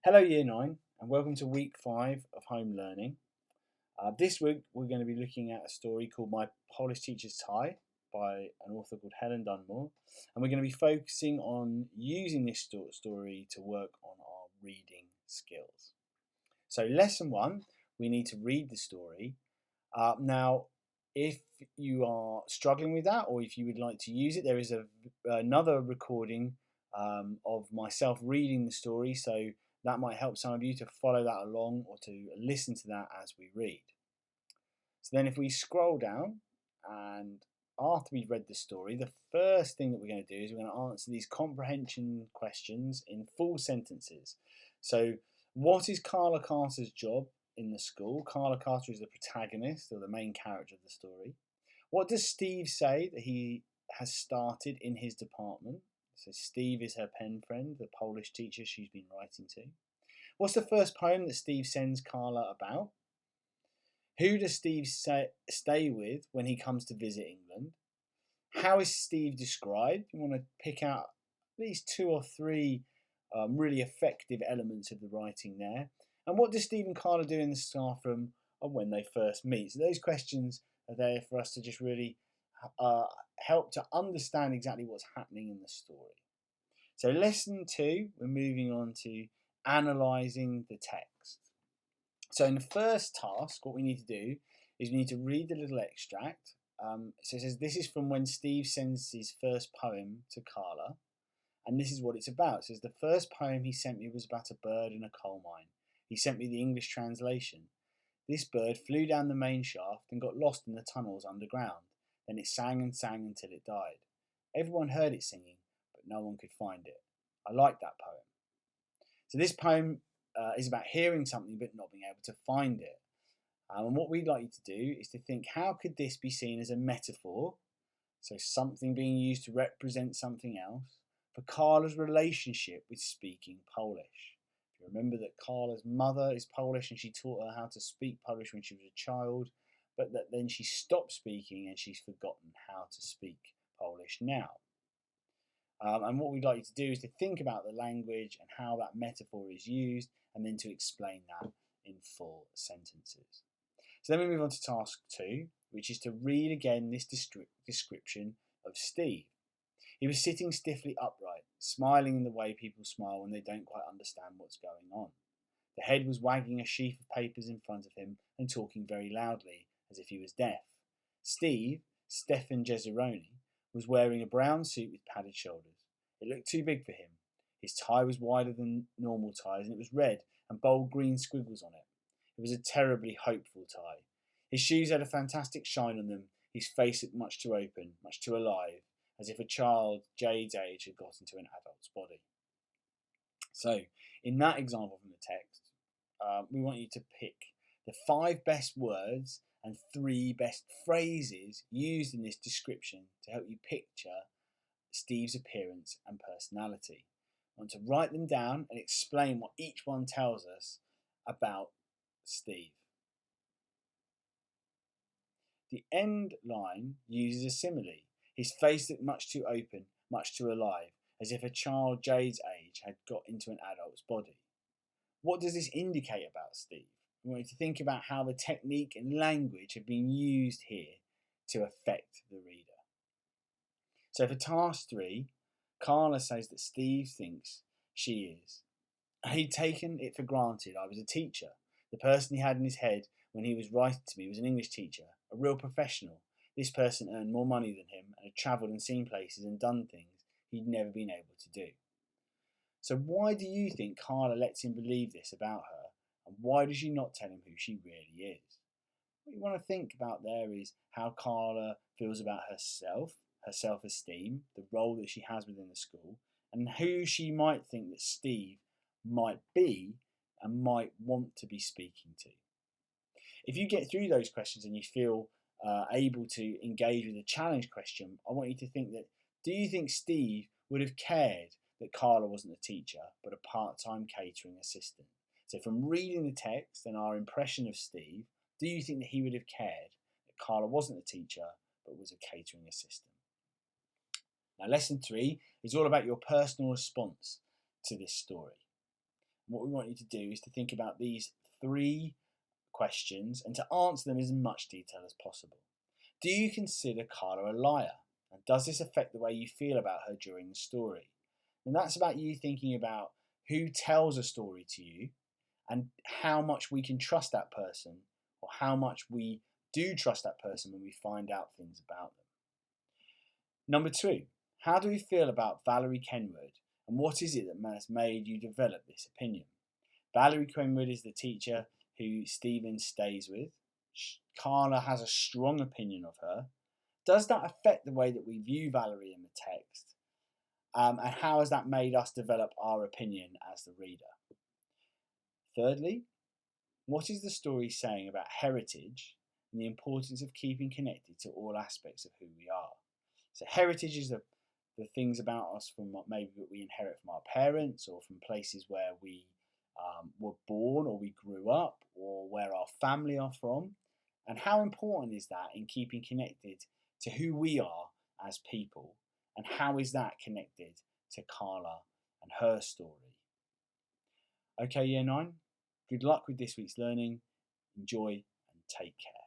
Hello Year 9 and welcome to week 5 of home learning. This week we're going to be looking at a story called My Polish Teacher's Tie by an author called Helen Dunmore, and we're going to be focusing on using this story to work on our reading skills. So lesson 1, we need to read the story. Now if you are struggling with that, or if you would like to use it, there is another recording of myself reading the story, so that might help some of you to follow that along or to listen to that as we read. So then if we scroll down, and after we've read the story, the first thing that we're going to do is we're going to answer these comprehension questions in full sentences. So what is Carla Carter's job in the school? Carla Carter is the protagonist or the main character of the story. What does Steve say that he has started in his department? So Steve is her pen friend, the Polish teacher she's been writing to. What's the first poem that Steve sends Carla about? Who does Steve stay with when he comes to visit England? How is Steve described? You want to pick out at least 2 or 3 really effective elements of the writing there. And what does Steve and Carla do in the staff room when they first meet? So those questions are there for us to just really help to understand exactly what's happening in the story. So lesson 2, we're moving on to analysing the text. So in the first task, what we need to do is we need to read the little extract. So it says, this is from when Steve sends his first poem to Carla, and this is what it's about. It says, the first poem he sent me was about a bird in a coal mine. He sent me the English translation. This bird flew down the main shaft and got lost in the tunnels underground. Then it sang and sang until it died. Everyone heard it singing, but no one could find it. I like that poem. So this poem is about hearing something but not being able to find it. And what we'd like you to do is to think, how could this be seen as a metaphor? So something being used to represent something else for Carla's relationship with speaking Polish. You remember that Carla's mother is Polish and she taught her how to speak Polish when she was a child, but that then she stopped speaking and she's forgotten how to speak Polish now. And what we'd like you to do is to think about the language and how that metaphor is used, and then to explain that in full sentences. So then we move on to task 2, which is to read again this description of Steve. He was sitting stiffly upright, smiling in the way people smile when they don't quite understand what's going on. The head was wagging a sheaf of papers in front of him and talking very loudly, as if he was deaf. Steve, Stefan Jezeroni, was wearing a brown suit with padded shoulders. It looked too big for him. His tie was wider than normal ties, and it was red and bold green squiggles on it. It was a terribly hopeful tie. His shoes had a fantastic shine on them. His face looked much too open, much too alive, as if a child Jade's age had got into an adult's body. So, in that example from the text, we want you to pick the 5 best words and 3 best phrases used in this description to help you picture Steve's appearance and personality. I want to write them down and explain what each one tells us about Steve. The end line uses a simile. His face looked much too open, much too alive, as if a child Jade's age had got into an adult's body. What does this indicate about Steve? We want you to think about how the technique and language have been used here to affect the reader. So for task 3, Carla says that Steve thinks she is. He'd taken it for granted I was a teacher. The person he had in his head when he was writing to me was an English teacher, a real professional. This person earned more money than him and had travelled and seen places and done things he'd never been able to do. So why do you think Carla lets him believe this about her, and why does she not tell him who she really is? What you want to think about there is how Carla feels about herself, her self-esteem, the role that she has within the school, and who she might think that Steve might be and might want to be speaking to. If you get through those questions and you feel able to engage with a challenge question, I want you to think that, do you think Steve would have cared that Carla wasn't a teacher but a part-time catering assistant? So from reading the text and our impression of Steve, do you think that he would have cared that Carla wasn't a teacher but was a catering assistant? Now lesson 3 is all about your personal response to this story. What we want you to do is to think about these 3 questions and to answer them in as much detail as possible. Do you consider Carla a liar? And does this affect the way you feel about her during the story? And that's about you thinking about who tells a story to you and how much we can trust that person, or how much we do trust that person when we find out things about them. Number 2, how do we feel about Valerie Kenwood, and what is it that has made you develop this opinion? Valerie Kenwood is the teacher who Stephen stays with. Carla has a strong opinion of her. Does that affect the way that we view Valerie in the text? And how has that made us develop our opinion as the reader? Thirdly, what is the story saying about heritage and the importance of keeping connected to all aspects of who we are? So heritage is the things about us from what maybe we inherit from our parents, or from places where we were born, or we grew up, or where our family are from. And how important is that in keeping connected to who we are as people? And how is that connected to Carla and her story? Okay, Year 9, good luck with this week's learning. Enjoy and take care.